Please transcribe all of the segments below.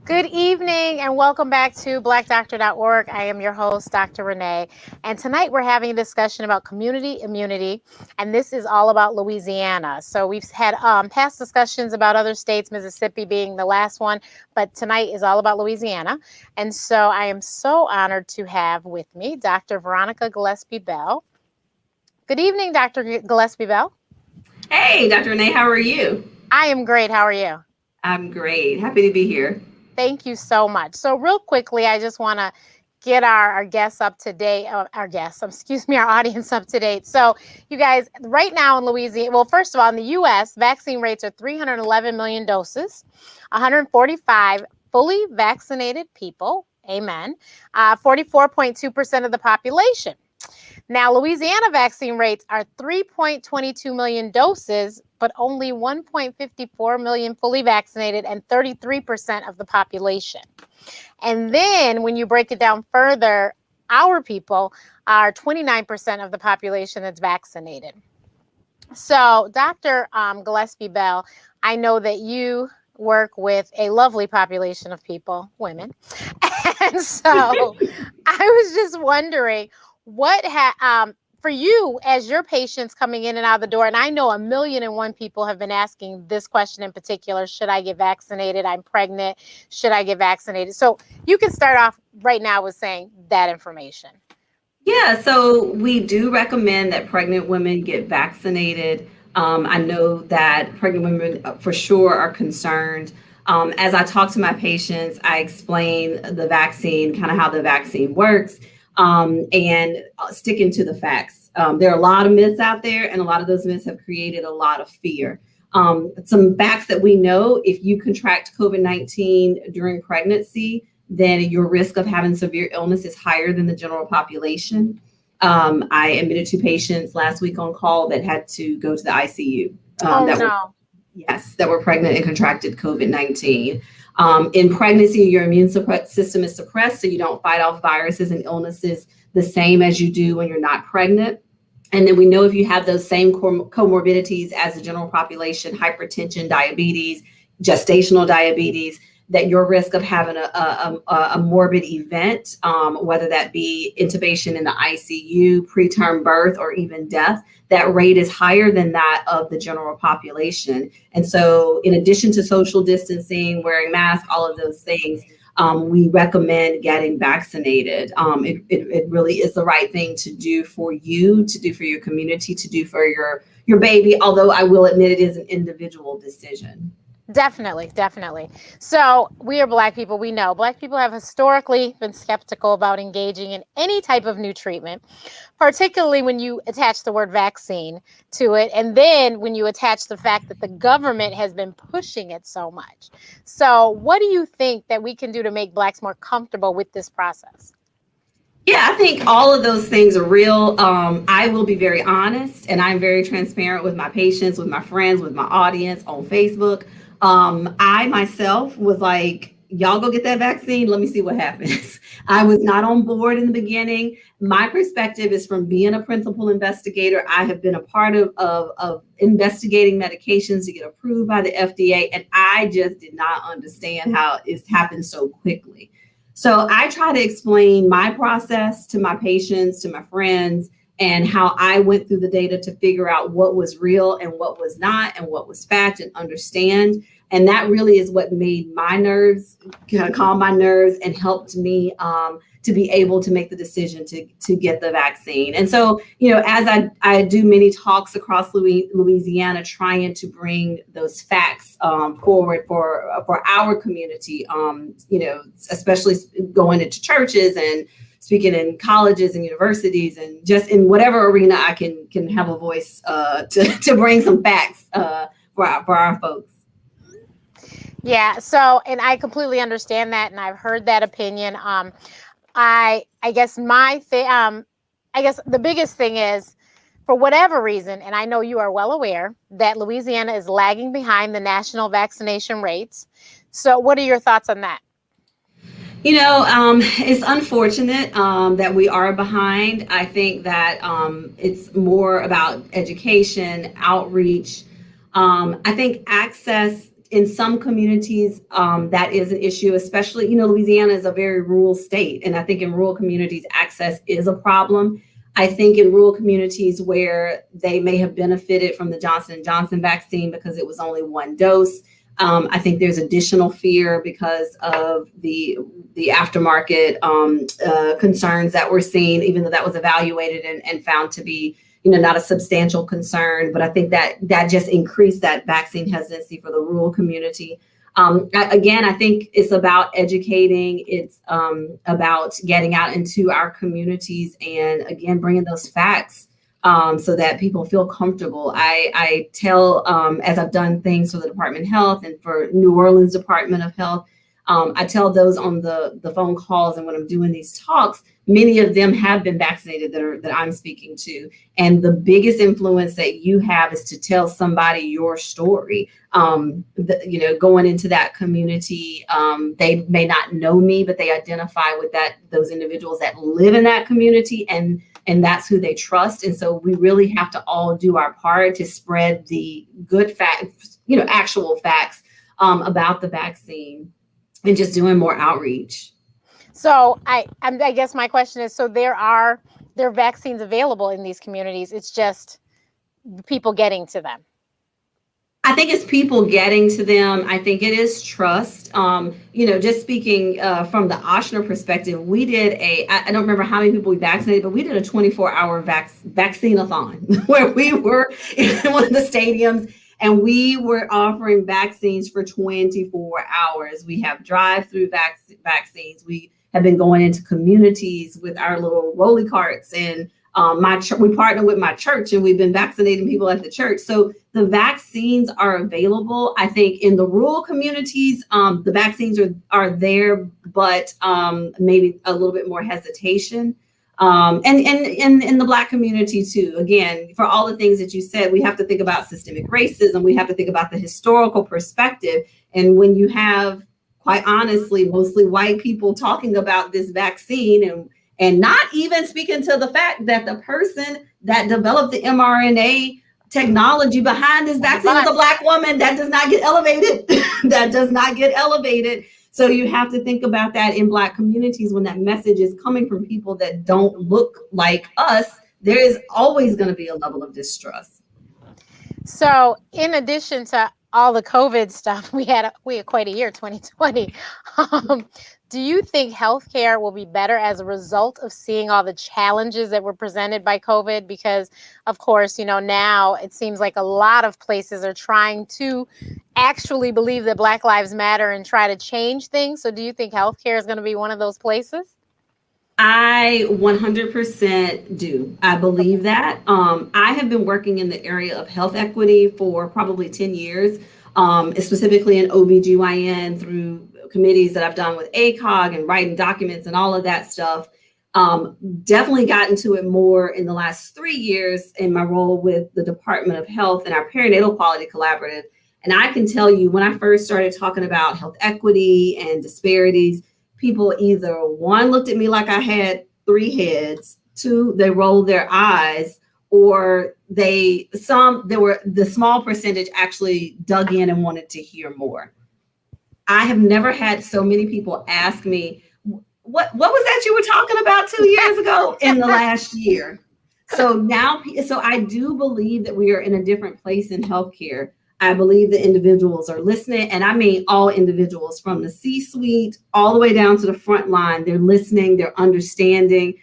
Good evening and welcome back to blackdoctor.org. I am your host, Dr. Renee, and tonight we're having a discussion about community immunity, and this is all about Louisiana. So we've had past discussions about other states, Mississippi being the last one, but tonight is all about Louisiana. And so I am so honored to have with me Dr. Veronica Gillespie Bell. Good evening, Dr. Gillespie Bell. Hey, Dr. Renee, how are you? I am great. How are you? I'm great. Happy to be here. Thank you so much. So real quickly, I just want to get our guests up to date, our audience up to date. So you guys, right now in Louisiana, well, first of all, in the U.S., vaccine rates are 311 million doses, 145 fully vaccinated people, amen, 44.2% of the population. Now, Louisiana vaccine rates are 3.22 million doses, but only 1.54 million fully vaccinated and 33% of the population. And then when you break it down further, our people are 29% of the population that's vaccinated. So, Dr. Gillespie Bell, I know that you work with a lovely population of people, women. And so I was just wondering, for you as your patients coming in and out of the door, and I know 1,000,001 people have been asking this question in particular: should I get vaccinated? I'm pregnant. Should I get vaccinated? So you can start off right now with saying that information. Yeah, so we do recommend that pregnant women get vaccinated. I know that pregnant women for sure are concerned. As I talk to my patients, I explain the vaccine, kind of how the vaccine works, and sticking to the facts. There are a lot of myths out there, and a lot of those myths have created a lot of fear. Some facts that we know: if you contract COVID-19 during pregnancy, then your risk of having severe illness is higher than the general population. I admitted 2 patients last week on call that had to go to the ICU. That were pregnant and contracted COVID-19. In pregnancy, your immune system is suppressed, so you don't fight off viruses and illnesses the same as you do when you're not pregnant. And then we know if you have those same comorbidities as the general population, hypertension, diabetes, gestational diabetes, that your risk of having a morbid event, whether that be intubation in the ICU, preterm birth, or even death, that rate is higher than that of the general population. And so in addition to social distancing, wearing masks, all of those things, we recommend getting vaccinated. It really is the right thing to do for you, to do for your community, to do for your baby, although I will admit it is an individual decision. Definitely, definitely. So we are Black people. We know Black people have historically been skeptical about engaging in any type of new treatment, particularly when you attach the word vaccine to it. And then when you attach the fact that the government has been pushing it so much. So what do you think that we can do to make Blacks more comfortable with this process? Yeah, I think all of those things are real. I will be very honest, and I'm very transparent with my patients, with my friends, with my audience on Facebook. I myself was like, y'all go get that vaccine. Let me see what happens. I was not on board in the beginning. My perspective is from being a principal investigator. I have been a part of investigating medications to get approved by the FDA, and I just did not understand how it's happened so quickly. So I try to explain my process to my patients, to my friends, and how I went through the data to figure out what was real and what was not, and what was fact, and understand. And that really is what made my nerves, kind of calm my nerves, and helped me to be able to make the decision to get the vaccine. And so, as I do many talks across Louisiana, trying to bring those facts forward for our community, especially going into churches and speaking in colleges and universities, and just in whatever arena I can have a voice to bring some facts for our folks. Yeah. So, and I completely understand that, and I've heard that opinion. I guess I guess the biggest thing is, for whatever reason, and I know you are well aware that Louisiana is lagging behind the national vaccination rates. So, what are your thoughts on that? It's unfortunate that we are behind. I think that it's more about education, outreach. I think access in some communities, that is an issue, especially, Louisiana is a very rural state. And I think in rural communities, access is a problem. I think in rural communities where they may have benefited from the Johnson & Johnson vaccine because it was only one dose, I think there's additional fear because of the aftermarket concerns that we're seeing, even though that was evaluated and found to be, not a substantial concern. But I think that just increased that vaccine hesitancy for the rural community. I think it's about educating. It's about getting out into our communities and, again, bringing those facts so that people feel comfortable. I tell, as I've done things for the Department of Health and for New Orleans Department of Health, I tell those on the phone calls and when I'm doing these talks, many of them have been vaccinated that I'm speaking to. And the biggest influence that you have is to tell somebody your story. Going into that community, they may not know me, but they identify with those individuals that live in that community, and that's who they trust. And so we really have to all do our part to spread the good facts, actual facts about the vaccine, and just doing more outreach. So I guess my question is, so there are vaccines available in these communities. It's just people getting to them. I think it's people getting to them. I think it is trust. Just speaking from the Ochsner perspective, we did I don't remember how many people we vaccinated, but we did a 24-hour vaccine-a-thon where we were in one of the stadiums and we were offering vaccines for 24 hours. We have drive-through vaccines. We have been going into communities with our little rolly carts, and we partner with my church, and we've been vaccinating people at the church. So the vaccines are available. I think in the rural communities, the vaccines are there, but maybe a little bit more hesitation. And in the Black community too. Again, for all the things that you said, we have to think about systemic racism. We have to think about the historical perspective. And when you have, quite honestly, mostly white people talking about this vaccine and not even speaking to the fact that the person that developed the mRNA technology behind this vaccine is a Black woman, that does not get elevated. That does not get elevated. So you have to think about that in Black communities when that message is coming from people that don't look like us. There is always going to be a level of distrust. So in addition to all the COVID stuff, we had quite a year, 2020. Do you think healthcare will be better as a result of seeing all the challenges that were presented by COVID? Because, of course, now it seems like a lot of places are trying to actually believe that Black Lives Matter and try to change things. So do you think healthcare is going to be one of those places? I 100% do. I believe that. I have been working in the area of health equity for probably 10 years, specifically in OBGYN through committees that I've done with ACOG and writing documents and all of that stuff. Definitely got into it more in the last 3 years in my role with the Department of Health and our Perinatal Quality Collaborative. And I can tell you, when I first started talking about health equity and disparities, people either, one, looked at me like I had 3 heads, 2, they rolled their eyes, or the small percentage actually dug in and wanted to hear more. I have never had so many people ask me, what was that you were talking about 2 years ago in the last year? So I do believe that we are in a different place in healthcare. I believe that individuals are listening, and I mean all individuals from the C-suite all the way down to the front line. They're listening, they're understanding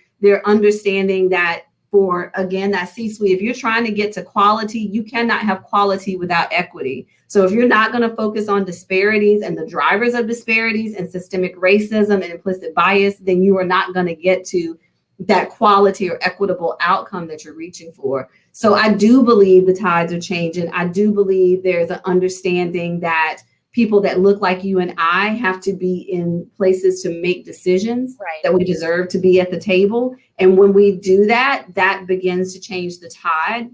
that for, again, that C-suite, if you're trying to get to quality, you cannot have quality without equity. So if you're not going to focus on disparities and the drivers of disparities and systemic racism and implicit bias, then you are not going to get to that quality or equitable outcome that you're reaching for. So I do believe the tides are changing. I do believe there's an understanding that people that look like you and I have to be in places to make decisions, right, that we deserve to be at the table. And when we do that, that begins to change the tide.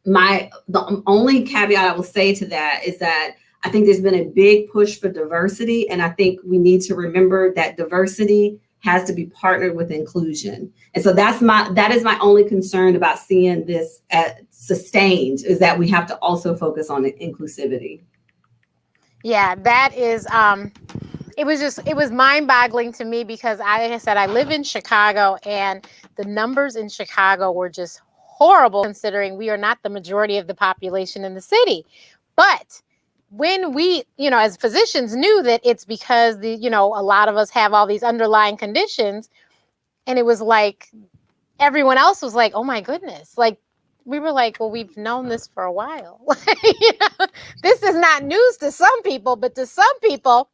The only caveat I will say to that is that I think there's been a big push for diversity. And I think we need to remember that diversity has to be partnered with inclusion. And so that is my only concern about seeing this sustained, is that we have to also focus on inclusivity. Yeah, that is it was mind-boggling to me because like I said, I live in Chicago, and the numbers in Chicago were just horrible considering we are not the majority of the population in the city. But when we, as physicians knew that it's because a lot of us have all these underlying conditions, and it was like everyone else was like, "Oh my goodness." Like we were like, "Well, we've known this for a while." This is not news to some people, but to some people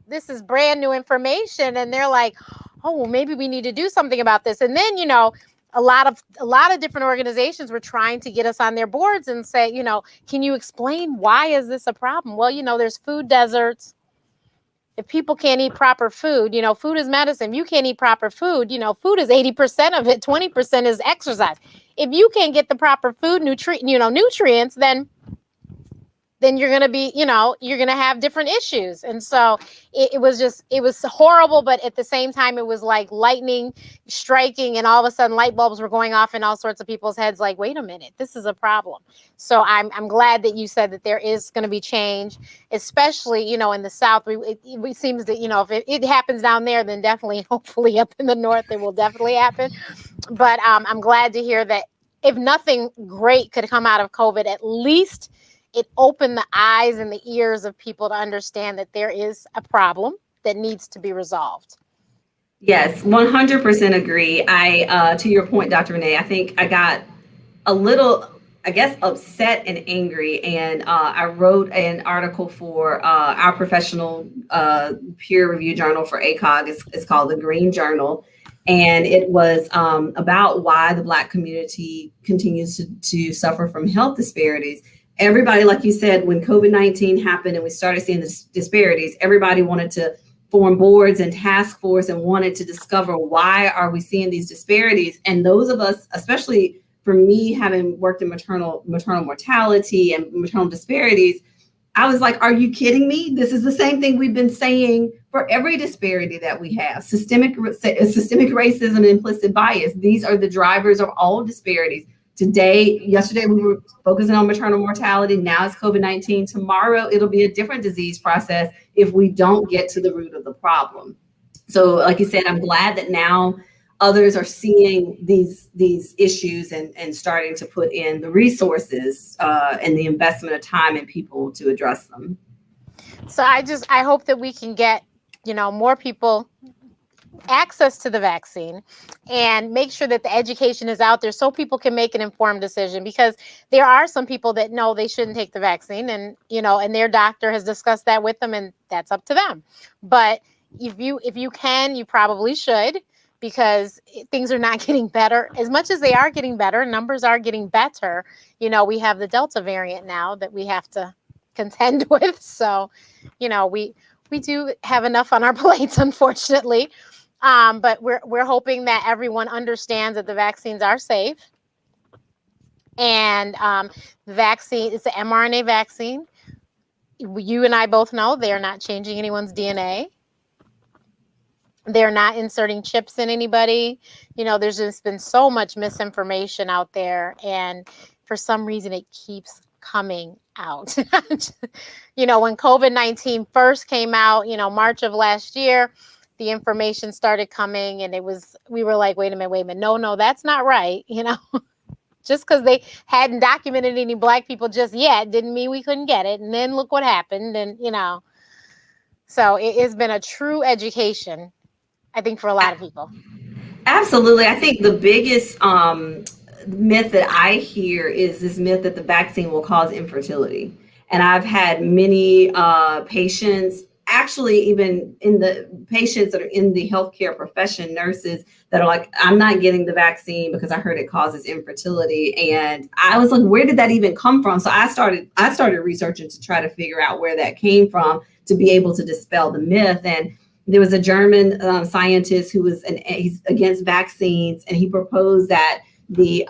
this is brand new information, and they're like, oh well, maybe we need to do something about this. And then a lot of different organizations were trying to get us on their boards and say, can you explain why is this a problem? Well, there's food deserts. If people can't eat proper food, food is medicine. If you can't eat proper food, food is 80% of it, 20% is exercise. If you can't get the proper food nutrients, then you're going to be, you're going to have different issues. And so it was horrible. But at the same time, it was like lightning striking, and all of a sudden light bulbs were going off in all sorts of people's heads. Like, wait a minute, this is a problem. So I'm glad that you said that there is going to be change, especially, in the South. It seems that, if it happens down there, then definitely, hopefully up in the North, it will definitely happen. But I'm glad to hear that if nothing great could come out of COVID, at least it opened the eyes and the ears of people to understand that there is a problem that needs to be resolved. Yes, 100% agree. To your point, Dr. Renee, I think I got a little, I guess, upset and angry. And I wrote an article for our professional peer review journal for ACOG. It's called the Green Journal. And it was about why the Black community continues to suffer from health disparities. Everybody, like you said, when COVID-19 happened and we started seeing the disparities, everybody wanted to form boards and task force and wanted to discover why are we seeing these disparities. And those of us, especially for me, having worked in maternal mortality and maternal disparities, I was like, are you kidding me? This is the same thing we've been saying for every disparity that we have. Systemic racism and implicit bias. These are the drivers of all disparities. Yesterday, we were focusing on maternal mortality. Now it's COVID-19. Tomorrow, it'll be a different disease process if we don't get to the root of the problem. So like you said, I'm glad that now others are seeing these issues and starting to put in the resources and the investment of time and people to address them. So I hope that we can get, more people access to the vaccine and make sure that the education is out there so people can make an informed decision, because there are some people that know they shouldn't take the vaccine, and and their doctor has discussed that with them, and that's up to them. But if you can, you probably should, because things are not getting better as much as they are getting better. Numbers are getting better. We have the Delta variant now that we have to contend with. So, we do have enough on our plates, unfortunately. But we're hoping that everyone understands that the vaccines are safe. And the vaccine, it's an mRNA vaccine. You and I both know they're not changing anyone's DNA. They're not inserting chips in anybody. There's just been so much misinformation out there. And for some reason, it keeps coming out. When COVID-19 first came out, March of last year, the information started coming, and we were like, wait a minute, no, that's not right. Just because they hadn't documented any Black people just yet didn't mean we couldn't get it. And then look what happened. And so it has been a true education, I think, for a lot of people. Absolutely. I think the biggest myth that I hear is this myth that the vaccine will cause infertility. And I've had many patients, actually even in the patients that are in the healthcare profession, nurses, that are like, I'm not getting the vaccine because I heard it causes infertility. And I was like, where did that even come from? So I started researching to try to figure out where that came from to be able to dispel the myth. And there was a German scientist who he's against vaccines, and he proposed that the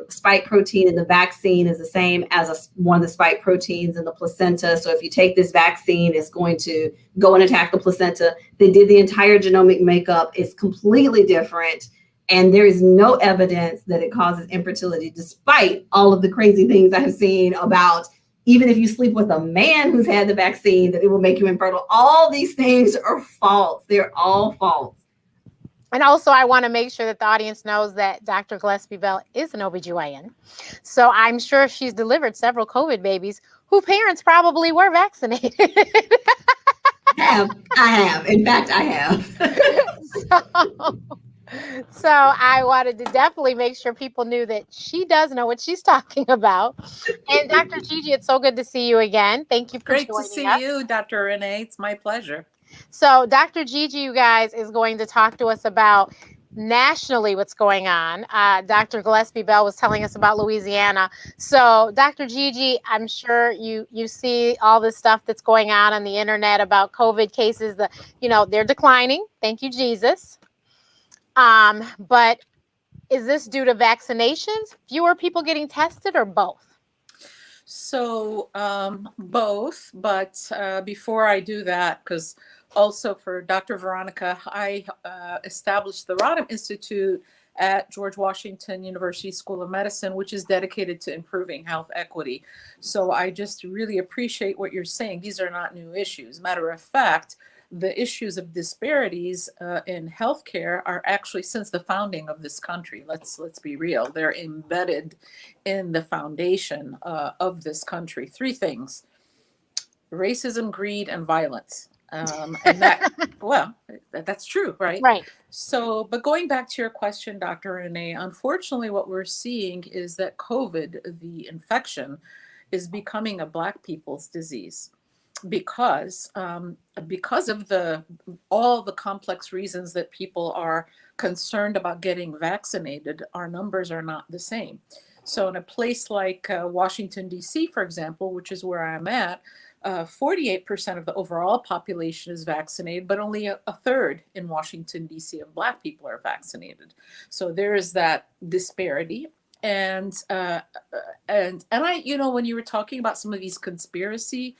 spike protein in the vaccine is the same as one of the spike proteins in the placenta. So if you take this vaccine, it's going to go and attack the placenta. They did the entire genomic makeup. It's completely different. And there is no evidence that it causes infertility, despite all of the crazy things I have seen about even if you sleep with a man who's had the vaccine, that it will make you infertile. All these things are false. They're all false. And also, I want to make sure that the audience knows that Dr. Gillespie Bell is an OBGYN. So I'm sure she's delivered several COVID babies whose parents probably were vaccinated. I have. In fact, I have. so, so I wanted to definitely make sure people knew that she does know what she's talking about. And Dr. Gigi, it's so good to see you again. Thank you for Great to joining see us. you, Dr. Renee. It's my pleasure. So Dr. Gigi, you guys, is going to talk to us about nationally what's going on. Dr. Gillespie Bell was telling us about Louisiana. So Dr. Gigi, I'm sure you see all this stuff that's going on the internet about COVID cases. They're declining. Thank you, Jesus. But is this due to vaccinations, fewer people getting tested, or both? So both, but before I do that, because also for Dr. Veronica, I established the Rodham Institute at George Washington University School of Medicine, which is dedicated to improving health equity. So I just really appreciate what you're saying. These are not new issues. Matter of fact, the issues of disparities in healthcare are actually since the founding of this country. Let's be real. They're embedded in the foundation of this country. Three things: racism, greed, and violence. And that, well, that's true, right? Right. So, but going back to your question, Dr. Renee, unfortunately, what we're seeing is that COVID, the infection, is becoming a Black people's disease because of all the complex reasons that people are concerned about getting vaccinated. Our numbers are not the same. So in a place like Washington, D.C., for example, which is where I'm at, 48% of the overall population is vaccinated, but only a third in Washington, D.C. of Black people are vaccinated. So there is that disparity. And I, when you were talking about some of these conspiracy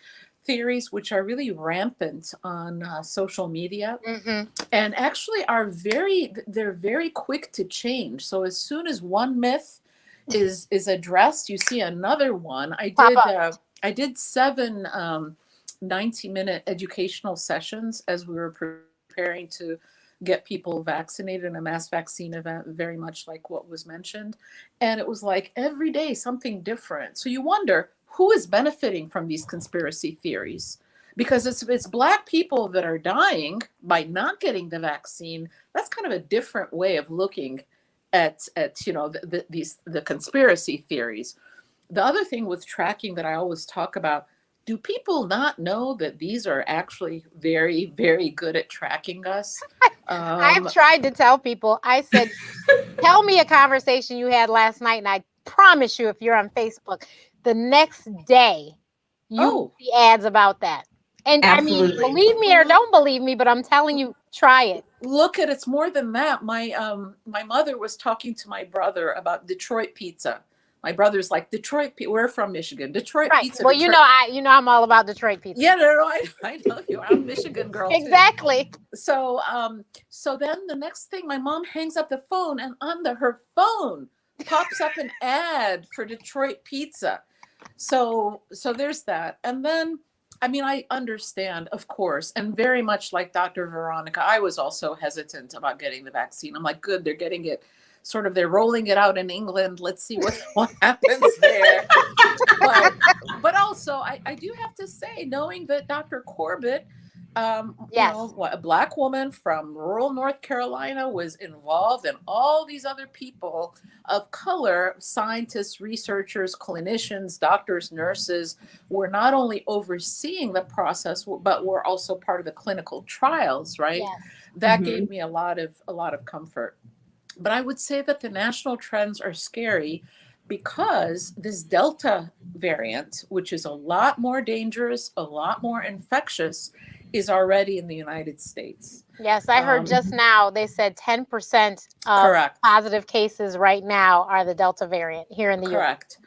theories, which are really rampant on social media, and actually they're very quick to change. So as soon as one myth is addressed, you see another one. I did 7 90-minute educational sessions as we were preparing to get people vaccinated in a mass vaccine event, very much like what was mentioned. And it was like every day something different. So you wonder who is benefiting from these conspiracy theories, because it's Black people that are dying by not getting the vaccine. That's kind of a different way of looking at the conspiracy theories. The other thing with tracking that I always talk about, do people not know that these are actually very, very good at tracking us? I've tried to tell people. I said, tell me a conversation you had last night, and I promise you, if you're on Facebook, the next day you will see ads about that. And Absolutely. I mean, believe me or don't believe me, but I'm telling you, try it. Look, it's more than that. My mother was talking to my brother about Detroit pizza. My brother's like, Detroit, we're from Michigan. Detroit pizza. Well, Detroit. I'm all about Detroit pizza. Yeah, no, I know you. I'm a Michigan girl too. Exactly. So then the next thing, my mom hangs up the phone, and on her phone pops up an ad for Detroit pizza. So there's that. And then, I mean, I understand, of course, and very much like Dr. Veronica, I was also hesitant about getting the vaccine. I'm like, good, they're getting it. They're rolling it out in England. Let's see what happens there. But also, I do have to say, knowing that Dr. Corbett, a Black woman from rural North Carolina, was involved, and all these other people of color, scientists, researchers, clinicians, doctors, nurses, were not only overseeing the process, but were also part of the clinical trials, right? Yes. That gave me a lot of comfort. But I would say that the national trends are scary because this Delta variant, which is a lot more dangerous, a lot more infectious, is already in the United States. Yes, I heard just now they said 10% of positive cases right now are the Delta variant here in the U.S. Correct.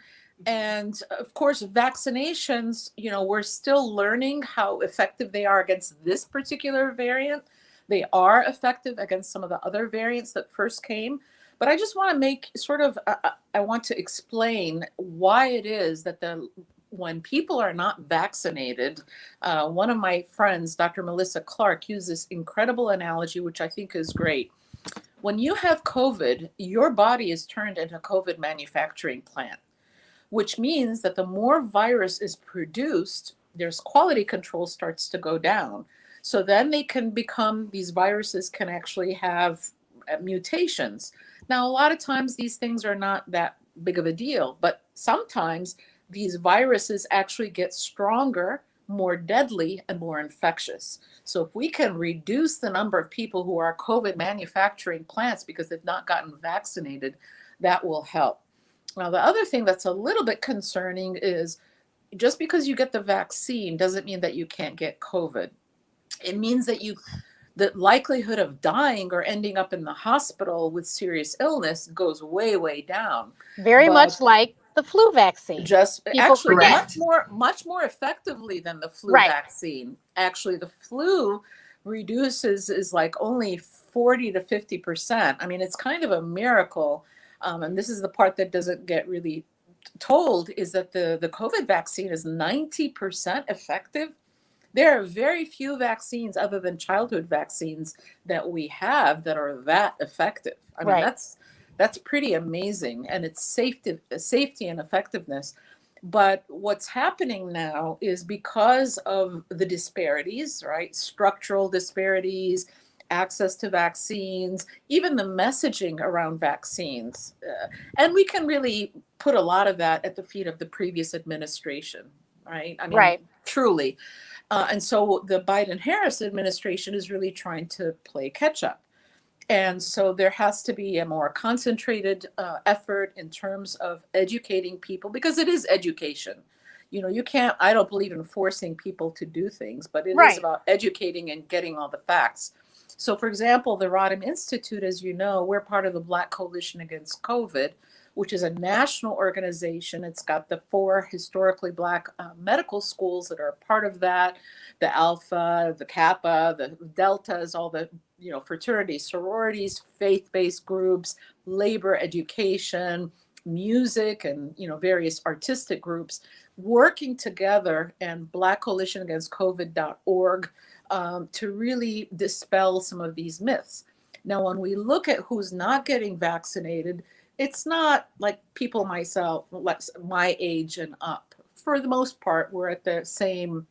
And of course, vaccinations, we're still learning how effective they are against this particular variant. They are effective against some of the other variants that first came. But I just want to make I want to explain why it is that when people are not vaccinated, one of my friends, Dr. Melissa Clark, used this incredible analogy, which I think is great. When you have COVID, your body is turned into a COVID manufacturing plant, which means that the more virus is produced, there's quality control starts to go down. So then they can become, these viruses can actually have mutations. Now, a lot of times these things are not that big of a deal, but sometimes these viruses actually get stronger, more deadly, and more infectious. So if we can reduce the number of people who are COVID manufacturing plants because they've not gotten vaccinated, that will help. Now, the other thing that's a little bit concerning is just because you get the vaccine doesn't mean that you can't get COVID. It means that the likelihood of dying or ending up in the hospital with serious illness goes way, way down. Very much But like the flu vaccine. just People actually forget. Correct. much more effectively than the flu Right. vaccine. Actually, the flu reduces is like only 40 to 50%. I mean, it's kind of a miracle. And this is the part that doesn't get really told, is that the COVID vaccine is 90% effective. There are very few vaccines other than childhood vaccines that we have that are that effective. I mean, Right. that's pretty amazing, and it's safety and effectiveness. But what's happening now is because of the disparities, right? Structural disparities, access to vaccines, even the messaging around vaccines. And we can really put a lot of that at the feet of the previous administration, right? I mean, Right. truly. And so the Biden Harris administration is really trying to play catch up. And so there has to be a more concentrated effort in terms of educating people, because it is education. You know, you can't, I don't believe in forcing people to do things, but it is Right. about educating and getting all the facts. So, for example, the Rodham Institute, as you know, we're part of the Black Coalition Against COVID, which is a national organization. It's got the 4 historically Black medical schools that are a part of that, the Alpha, the Kappa, the Deltas, all the fraternities, sororities, faith-based groups, labor, education, music, and various artistic groups working together, and Black Coalition Against COVID.org, to really dispel some of these myths. Now, when we look at who's not getting vaccinated, it's not like people myself, like my age and up. For the most part, we're at the same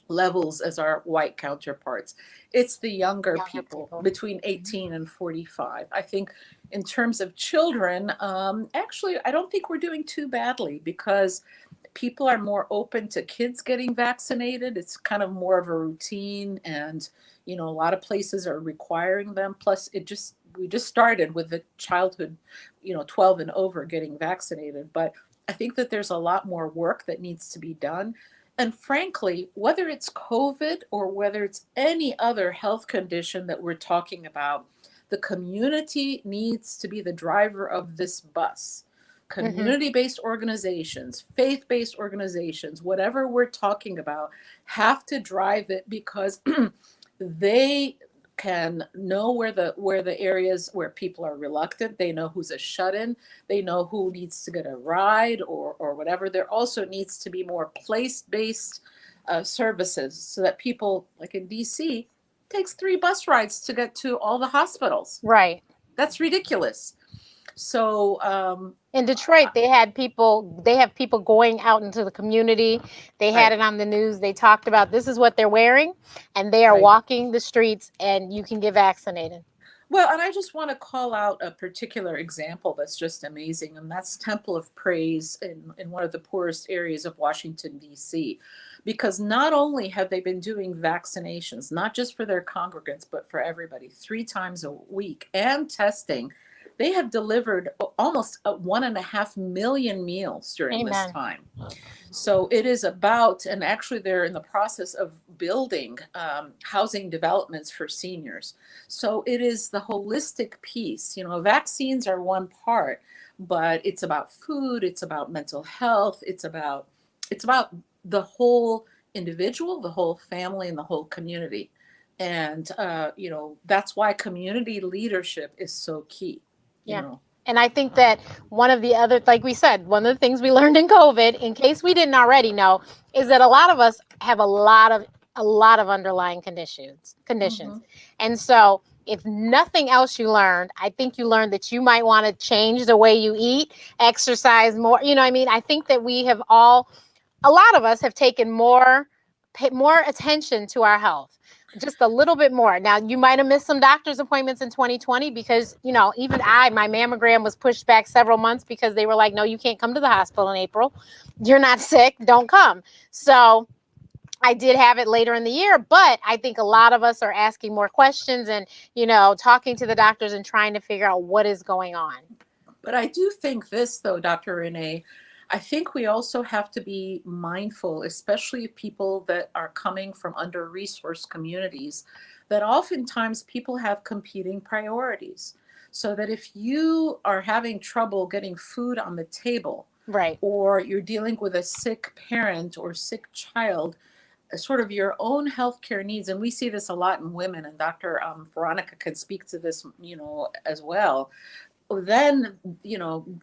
levels as our white counterparts. It's the younger Younger people people. between 18 and 45. I think in terms of children, actually, I don't think we're doing too badly, because people are more open to kids getting vaccinated. It's kind of more of a routine, and a lot of places are requiring them. Plus, we just started with the childhood, 12 and over getting vaccinated. But I think that there's a lot more work that needs to be done. And frankly, whether it's COVID or whether it's any other health condition that we're talking about, the community needs to be the driver of this bus. Hmm. Community-based organizations, faith-based organizations, whatever we're talking about, have to drive it, because they can know where the areas where people are reluctant. They know who's a shut-in. They know who needs to get a ride or whatever. There also needs to be more place-based services, so that people, like in DC, takes 3 bus rides to get to all the hospitals. Right. That's ridiculous. So In Detroit, they have people going out into the community. They had right, it on the news. They talked about this is what they're wearing, and they are right. walking the streets, and you can get vaccinated. Well, and I just want to call out a particular example that's just amazing, and that's Temple of Praise in one of the poorest areas of Washington, D.C. Because not only have they been doing vaccinations, not just for their congregants, but for everybody, 3 times a week, and testing, they have delivered almost 1.5 million meals during this Amen. time. So it is about, and actually they're in the process of building housing developments for seniors. So it is the holistic piece. Vaccines are one part, but it's about food, it's about mental health, it's about the whole individual, the whole family, and the whole community. And that's why community leadership is so key. you Yeah. know And I think that one of the other, like we said, one of the things we learned in COVID, in case we didn't already know, is that a lot of us have a lot of underlying conditions. Hmm. And so if nothing else you learned, I think you learned that you might want to change the way you eat, exercise more. I mean, I think that a lot of us have taken more attention to our health, just a little bit more. Now, you might have missed some doctor's appointments in 2020 because, even my mammogram was pushed back several months because they were like, no, you can't come to the hospital in April. You're not sick, don't come. So I did have it later in the year, but I think a lot of us are asking more questions and, talking to the doctors and trying to figure out what is going on. But I do think this, though, Dr. Renee, I think we also have to be mindful, especially people that are coming from under-resourced communities, that oftentimes people have competing priorities. So that if you are having trouble getting food on the table, Right. or you're dealing with a sick parent or sick child, sort of your own healthcare needs, and we see this a lot in women, and Dr. Veronica can speak to this, as well, then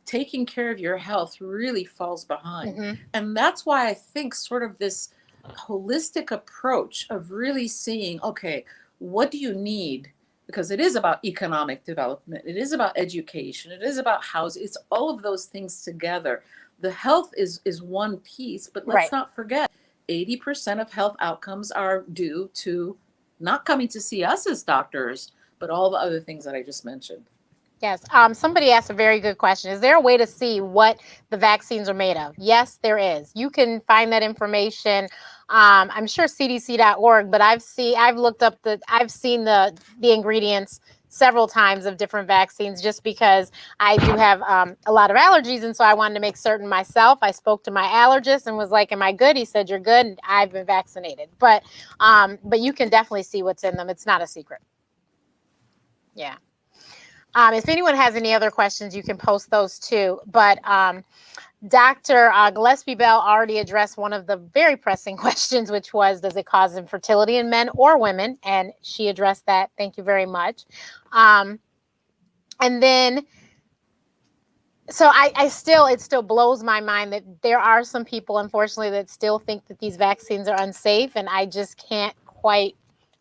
taking care of your health really falls behind. Hmm. And that's why I think sort of this holistic approach of really seeing, okay, what do you need, because it is about economic development, it is about education, it is about housing, it's all of those things together. The health is one piece, but let's Right. not forget 80% of health outcomes are due to not coming to see us as doctors, but all the other things that I just mentioned. Yes. Somebody asked a very good question. Is there a way to see what the vaccines are made of? Yes, there is. You can find that information. I'm sure CDC.org, but I've seen the ingredients several times of different vaccines, just because I do have a lot of allergies, and so I wanted to make certain myself. I spoke to my allergist and was like, "Am I good?" He said, "You're good. And I've been vaccinated." But you can definitely see what's in them. It's not a secret. Yeah. If anyone has any other questions, you can post those too. But Dr. Gillespie Bell already addressed one of the very pressing questions, which was, does it cause infertility in men or women? And she addressed that. Thank you very much. And then, so it still blows my mind that there are some people, unfortunately, that still think that these vaccines are unsafe. And I just can't quite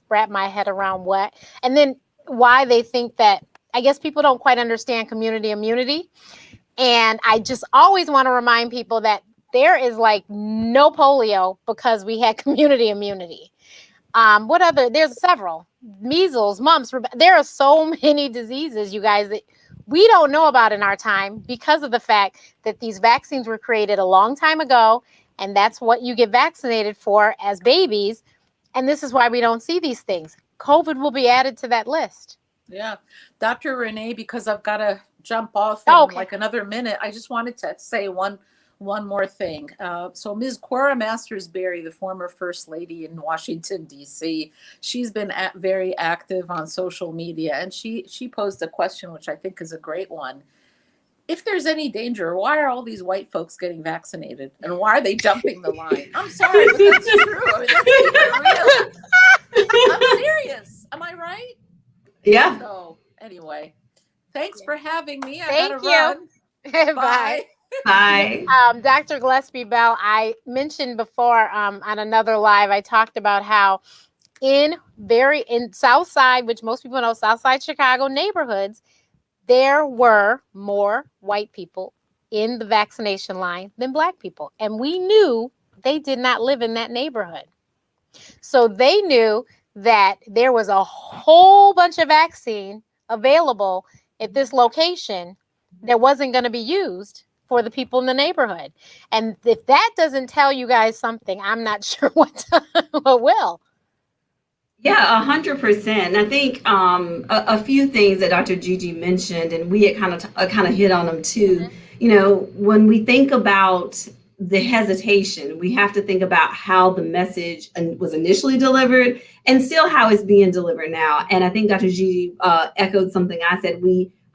wrap my head around what, and then why they think that. I guess people don't quite understand community immunity. And I just always want to remind people that there is like no polio because we had community immunity. There's several: measles, mumps, there are so many diseases, you guys, that we don't know about in our time because of the fact that these vaccines were created a long time ago. And that's what you get vaccinated for as babies. And this is why we don't see these things. COVID will be added to that list. Yeah. Dr. Renee, because I've got to jump off in Okay. like another minute, I just wanted to say one more thing. So Ms. Cora Masters-Berry, the former First Lady in Washington, D.C., she's been very active on social media, and she posed a question, which I think is a great one. If there's any danger, why are all these white folks getting vaccinated? And why are they jumping the line? I'm sorry, but that's true. I mean, let's keep it real. I'm serious. Am I right? Yeah. So anyway, thanks for having me. I Thank gotta you. run. Bye. Bye. Bye. Dr. Gillespie Bell, I mentioned before on another live, I talked about how in Southside, which most people know, Southside Chicago neighborhoods, there were more white people in the vaccination line than black people. And we knew they did not live in that neighborhood. So they knew that there was a whole bunch of vaccine available at this location that wasn't going to be used for the people in the neighborhood. And if that doesn't tell you guys something, I'm not sure what will. Yeah, 100%. I think a few things that Dr. Gigi mentioned, and we had kind of hit on them too. Mhm. When we think about the hesitation, we have to think about how the message was initially delivered and still how it's being delivered now. And I think Dr. Gigi echoed something I said.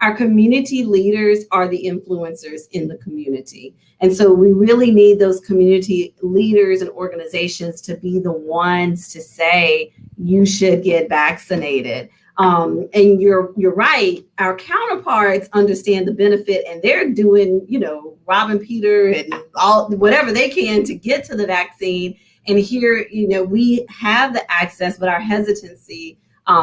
Our community leaders are the influencers in the community. And so we really need those community leaders and organizations to be the ones to say, you should get vaccinated. And you're right. Our counterparts understand the benefit, and they're doing, robbing Peter and all whatever they can to get to the vaccine. And here, we have the access, but our hesitancy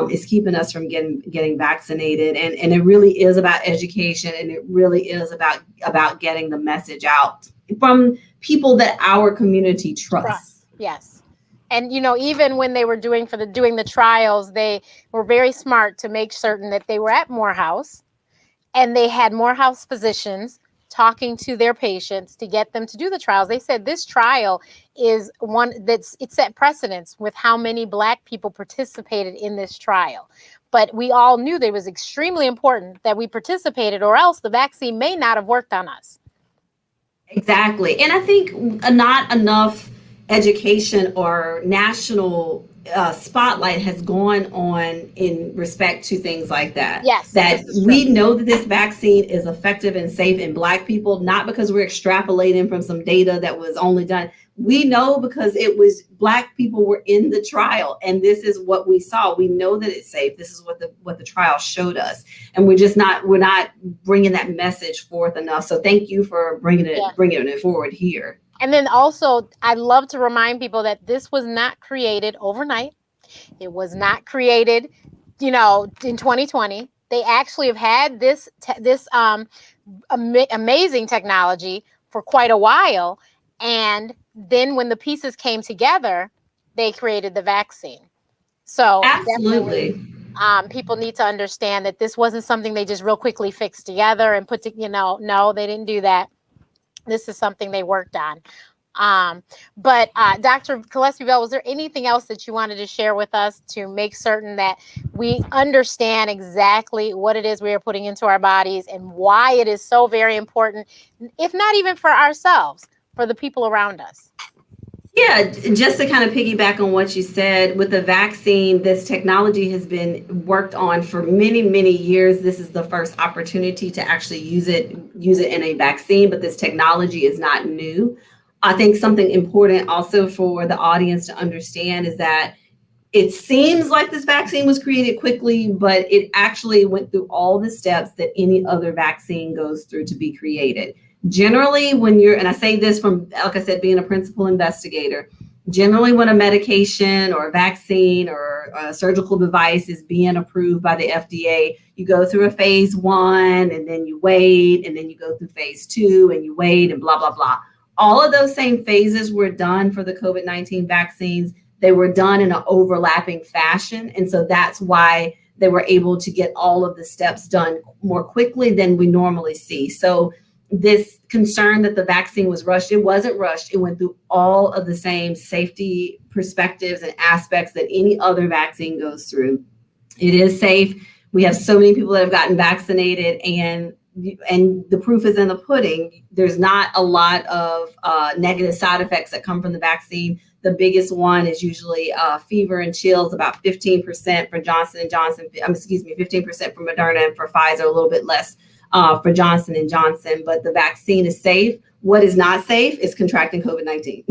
is keeping us from getting vaccinated. And it really is about education, and it really is about getting the message out from people that our community trusts. Yes. And even when they were doing the trials, they were very smart to make certain that they were at Morehouse, and they had Morehouse physicians talking to their patients to get them to do the trials. They said this trial is one it set precedence with how many Black people participated in this trial. But we all knew that it was extremely important that we participated, or else the vaccine may not have worked on us. Exactly. And I think not enough education or national spotlight has gone on in respect to things like that. Yes. That we know that this vaccine is effective and safe in Black people, not because we're extrapolating from some data that was only done. We know because it was Black people were in the trial, and this is what we saw. We know that it's safe. This is what the trial showed us, and we're not bringing that message forth enough. So thank you for bringing it forward here. And then also, I love to remind people that this was not created overnight. It was not created, in 2020. They actually have had this amazing technology for quite a while. And then when the pieces came together, they created the vaccine. So absolutely, people need to understand that this wasn't something they just real quickly fixed together and put no, they didn't do that. This is something they worked on. But Dr. Gillespie Bell, was there anything else that you wanted to share with us to make certain that we understand exactly what it is we are putting into our bodies and why it is so very important, if not even for ourselves, for the people around us? Yeah, just to kind of piggyback on what you said, with the vaccine, this technology has been worked on for many, many years. This is the first opportunity to actually use it in a vaccine, but this technology is not new. I think something important also for the audience to understand is that it seems like this vaccine was created quickly, but it actually went through all the steps that any other vaccine goes through to be created. Generally, and I say this from, like I said, being a principal investigator, generally when a medication or a vaccine or a surgical device is being approved by the FDA, you go through a phase 1, and then you wait, and then you go through phase 2, and you wait, and blah, blah, blah. All of those same phases were done for the COVID-19 vaccines. They were done in an overlapping fashion. And so that's why they were able to get all of the steps done more quickly than we normally see. So this concern that the vaccine was rushed, it wasn't rushed. It went through all of the same safety perspectives and aspects that any other vaccine goes through. It is safe. We have so many people that have gotten vaccinated, and the proof is in the pudding. There's not a lot of negative side effects that come from the vaccine. The biggest one is usually fever and chills, about 15% for Johnson & Johnson, 15% for Moderna, and for Pfizer, a little bit less for Johnson & Johnson. But the vaccine is safe. What is not safe is contracting COVID-19.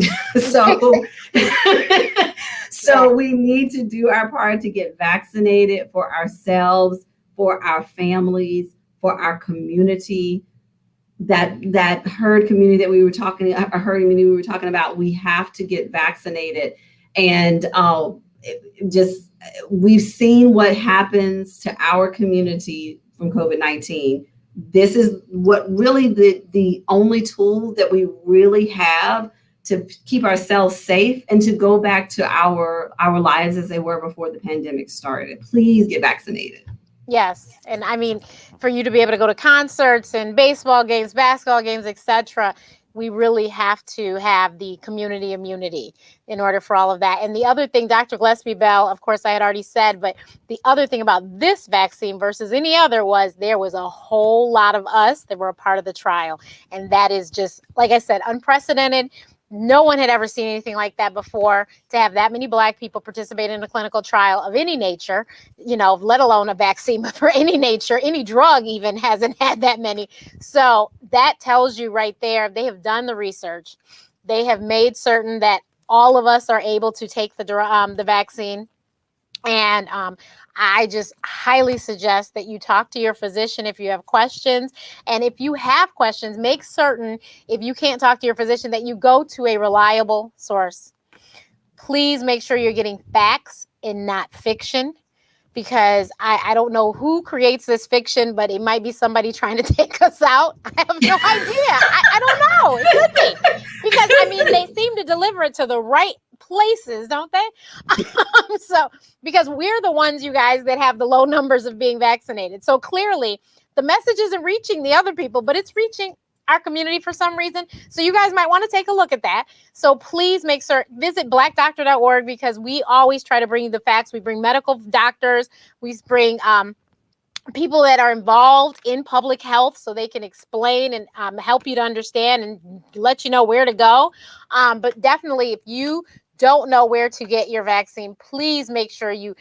So we need to do our part to get vaccinated for ourselves, for our families, for our community. That herd community that we were talking about, we have to get vaccinated. And we've seen what happens to our community from COVID-19. This is what really the only tool that we really have to keep ourselves safe and to go back to our lives as they were before the pandemic started. Please get vaccinated. Yes. And I mean, for you to be able to go to concerts and baseball games, basketball games, etc., we really have to have the community immunity in order for all of that. And the other thing, Dr. Gillespie Bell, of course, I had already said, but the other thing about this vaccine versus any other was there was a whole lot of us that were a part of the trial. And that is just, like I said, unprecedented. No one had ever seen anything like that before, to have that many Black people participate in a clinical trial of any nature, let alone a vaccine for any nature. Any drug even hasn't had that many. So that tells you right there, they have done the research. They have made certain that all of us are able to take the vaccine. And I just highly suggest that you talk to your physician if you have questions. And if you have questions, make certain, if you can't talk to your physician, that you go to a reliable source. Please make sure you're getting facts and not fiction, because I don't know who creates this fiction, but it might be somebody trying to take us out. I have no idea. I don't know. It could be. Because, I mean, they seem to deliver it to the right places, don't they? So, because we're the ones, you guys, that have the low numbers of being vaccinated. So clearly, the message isn't reaching the other people, but it's reaching our community for some reason. So you guys might want to take a look at that. So please make sure, visit blackdoctor.org, because we always try to bring you the facts. We bring medical doctors. We bring people that are involved in public health, so they can explain and help you to understand and let you know where to go. But definitely, if you don't know where to get your vaccine, please make sure you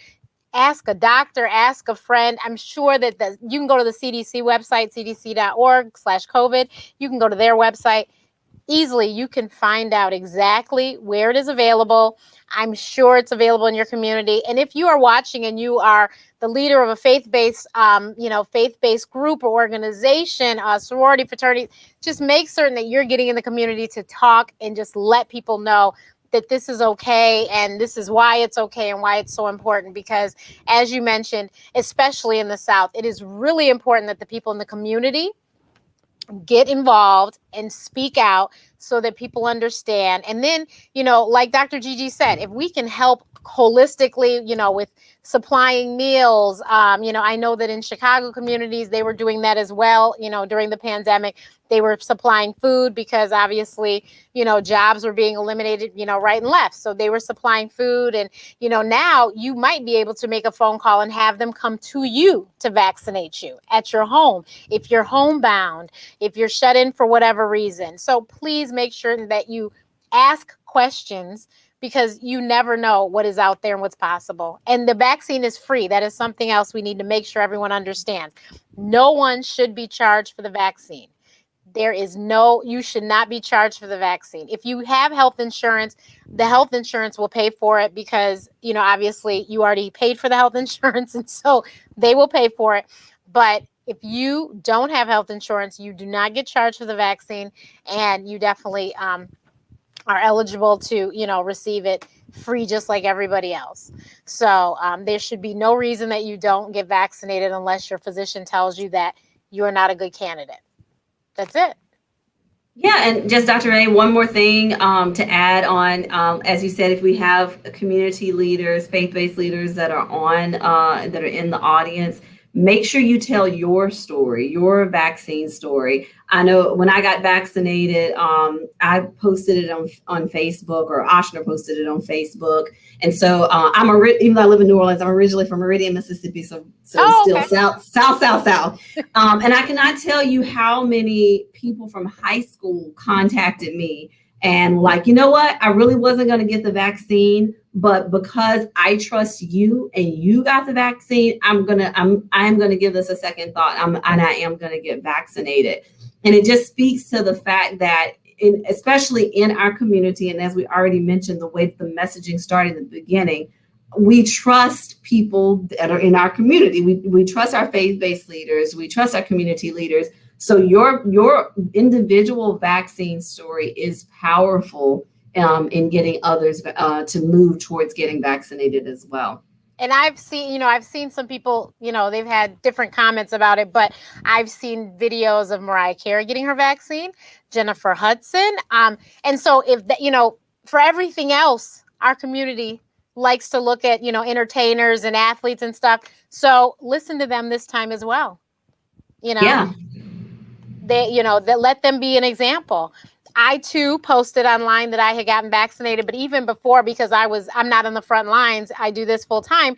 ask a doctor, ask a friend. I'm sure that you can go to the CDC website, cdc.org/COVID. You can go to their website. Easily, you can find out exactly where it is available. I'm sure it's available in your community. And if you are watching and you are the leader of a faith-based group or organization, sorority, fraternity, just make certain that you're getting in the community to talk and just let people know that this is okay and this is why it's okay and why it's so important. Because as you mentioned, especially in the South, it is really important that the people in the community get involved and speak out so that people understand. And then, like Dr. Gigi said, if we can help holistically, with supplying meals, I know that in Chicago communities, they were doing that as well. During the pandemic, they were supplying food because obviously, jobs were being eliminated, right and left. So they were supplying food. And, now you might be able to make a phone call and have them come to you to vaccinate you at your home, if you're homebound, if you're shut in for whatever reason. So please make sure that you ask questions, because you never know what is out there and what's possible. And the vaccine is free. That is something else we need to make sure everyone understands. No one should be charged for the vaccine. You should not be charged for the vaccine. If you have health insurance, the health insurance will pay for it, because, obviously you already paid for the health insurance, and so they will pay for it. But if you don't have health insurance, you do not get charged for the vaccine, and you definitely are eligible to, receive it free, just like everybody else. So there should be no reason that you don't get vaccinated unless your physician tells you that you're not a good candidate. That's it. Yeah, and just Dr. A, one more thing to add on. As you said, if we have community leaders, faith-based leaders that are that are in the audience, make sure you tell your story, your vaccine story. I know when I got vaccinated, I posted it on Facebook, or Oshner posted it on Facebook. And so even though I live in New Orleans, I'm originally from Meridian, Mississippi. So still Okay. South. And I cannot tell you how many people from high school contacted me and like, you know what? I really wasn't going to get the vaccine, but because I trust you and you got the vaccine, I'm going to give this a second thought. I am going to get vaccinated. And it just speaks to the fact that especially in our community, and as we already mentioned, the way the messaging started in the beginning, we trust people that are in our community. We trust our faith-based leaders. We trust our community leaders. So your individual vaccine story is powerful in getting others to move towards getting vaccinated as well. And I've seen some people, they've had different comments about it, but I've seen videos of Mariah Carey getting her vaccine, Jennifer Hudson. And so for everything else, our community likes to look at, entertainers and athletes and stuff. So listen to them this time as well. Yeah. That let them be an example. I too posted online that I had gotten vaccinated, but even before, because I'm not on the front lines, I do this full time.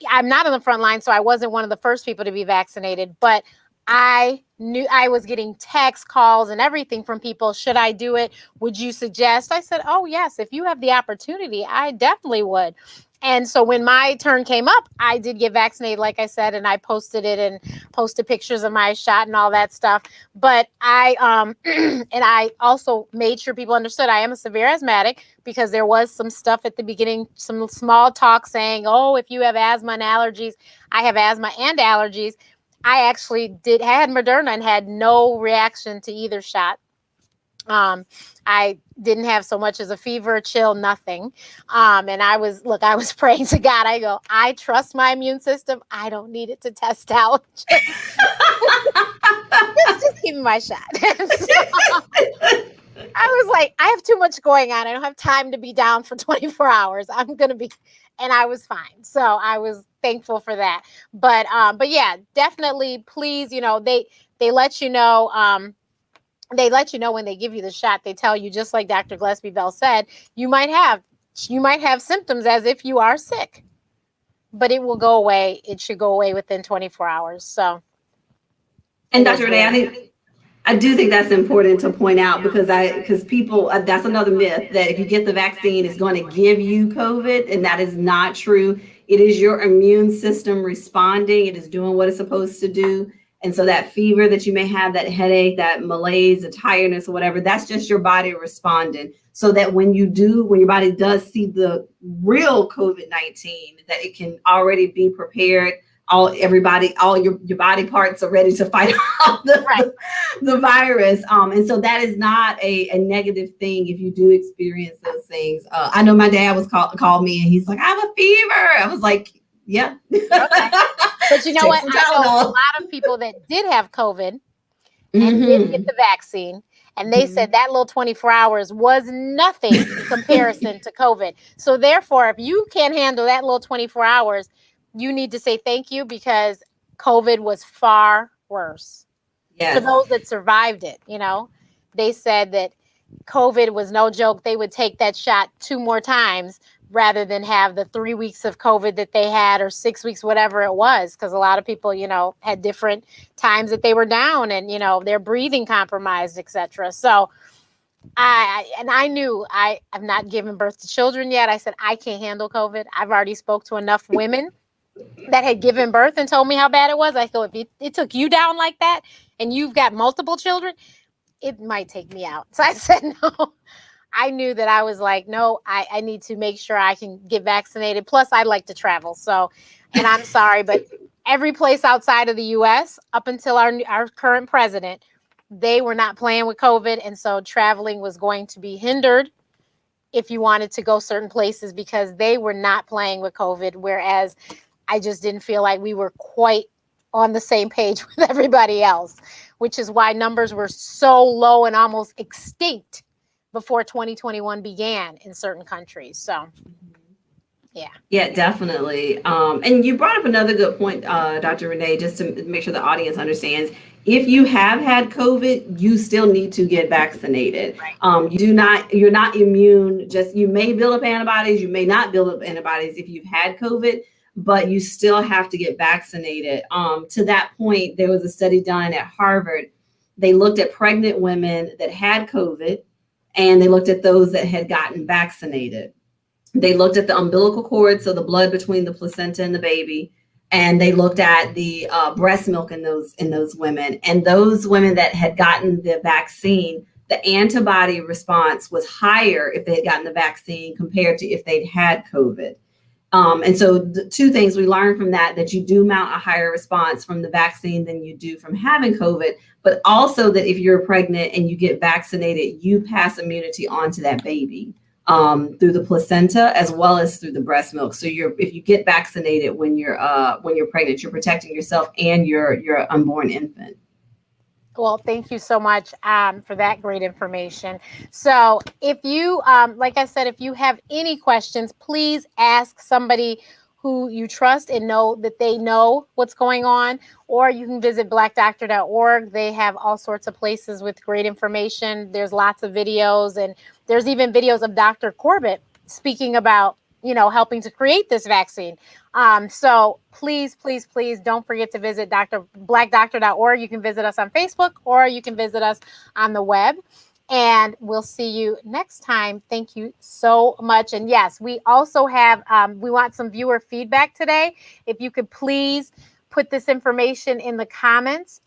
I'm not on the front line, so I wasn't one of the first people to be vaccinated, but I knew I was getting text calls and everything from people. Should I do it? Would you suggest? I said, oh yes, if you have the opportunity, I definitely would. And so when my turn came up, I did get vaccinated, like I said, and I posted it and posted pictures of my shot and all that stuff. But I and I also made sure people understood I am a severe asthmatic, because there was some stuff at the beginning, some small talk saying, oh, if you have asthma and allergies, I have asthma and allergies. I actually had Moderna and had no reaction to either shot. I didn't have so much as a fever, chill, nothing. And I was praying to God. I go, I trust my immune system. I don't need it to test out. Just give me my shot. So, I was like, I have too much going on. I don't have time to be down for 24 hours. I'm going to be, and I was fine. So I was thankful for that. But yeah, definitely, please, they let you know, when they give you the shot. They tell you, just like Dr. Gillespie Bell said, you might have symptoms as if you are sick, but it will go away. It should go away within 24 hours. So, And Dr. Renee, I do think that's important to point out, because people, that's another myth, that if you get the vaccine, it's going to give you COVID, and that is not true. It is your immune system responding. It is doing what it's supposed to do. And so that fever that you may have, that headache, that malaise, the tiredness or whatever, that's just your body responding. So that when your body does see the real COVID-19, that it can already be prepared. All your body parts are ready to fight off the virus. And so that is not a negative thing if you do experience those things. I know my dad was called me and he's like, I have a fever. I was like, yeah. Okay. But you know what? I know a lot of people that did have COVID and didn't get the vaccine. And they said that little 24 hours was nothing in comparison to COVID. So therefore, if you can't handle that little 24 hours, you need to say thank you, because COVID was far worse. Yes. For those that survived it, they said that COVID was no joke. They would take that shot 2 more times rather than have the 3 weeks of COVID that they had, or 6 weeks, whatever it was. Because a lot of people, had different times that they were down, and, their breathing compromised, etc. So I knew I've not given birth to children yet. I said, I can't handle COVID. I've already spoke to enough women that had given birth and told me how bad it was. I thought, if it took you down like that and you've got multiple children, it might take me out. So I said, no. I knew that I was like, no, I need to make sure I can get vaccinated. Plus, I'd like to travel. So, and I'm sorry, but every place outside of the U.S., up until our current president, they were not playing with COVID. And so traveling was going to be hindered if you wanted to go certain places, because they were not playing with COVID. Whereas I just didn't feel like we were quite on the same page with everybody else, which is why numbers were so low and almost extinct before 2021 began in certain countries. So, yeah. Yeah, definitely. And you brought up another good point, Dr. Renee, just to make sure the audience understands. If you have had COVID, you still need to get vaccinated. Right. You're not immune. You may build up antibodies, you may not build up antibodies if you've had COVID, but you still have to get vaccinated. To that point, there was a study done at Harvard. They looked at pregnant women that had COVID, and they looked at those that had gotten vaccinated. They looked at the umbilical cord, so the blood between the placenta and the baby, and they looked at the breast milk in those women. And those women that had gotten the vaccine, the antibody response was higher if they had gotten the vaccine compared to if they'd had COVID. And so the 2 things we learned from that you do mount a higher response from the vaccine than you do from having COVID, but also that if you're pregnant and you get vaccinated, you pass immunity onto that baby through the placenta as well as through the breast milk. So if you get vaccinated when you're pregnant, you're protecting yourself and your unborn infant. Well, thank you so much for that great information. So if you, like I said, if you have any questions, please ask somebody who you trust and know that they know what's going on, or you can visit blackdoctor.org. They have all sorts of places with great information. There's lots of videos, and there's even videos of Dr. Corbett speaking about, helping to create this vaccine. So please, please, please don't forget to visit blackdoctor.org. You can visit us on Facebook, or you can visit us on the web. And we'll see you next time. Thank you so much. And yes, we also have, we want some viewer feedback today. If you could please put this information in the comments,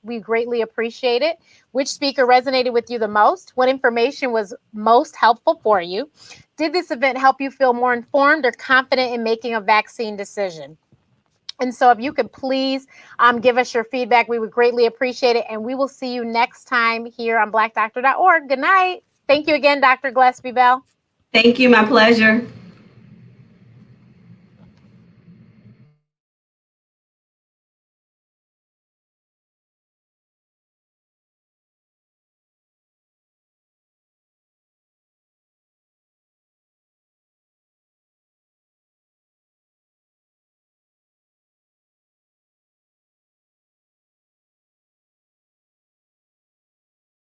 we greatly appreciate it. Which speaker resonated with you the most? What information was most helpful for you? Did this event help you feel more informed or confident in making a vaccine decision? And so if you could please give us your feedback, we would greatly appreciate it. And we will see you next time here on blackdoctor.org. Good night. Thank you again, Dr. Gillespie Bell. Thank you. My pleasure.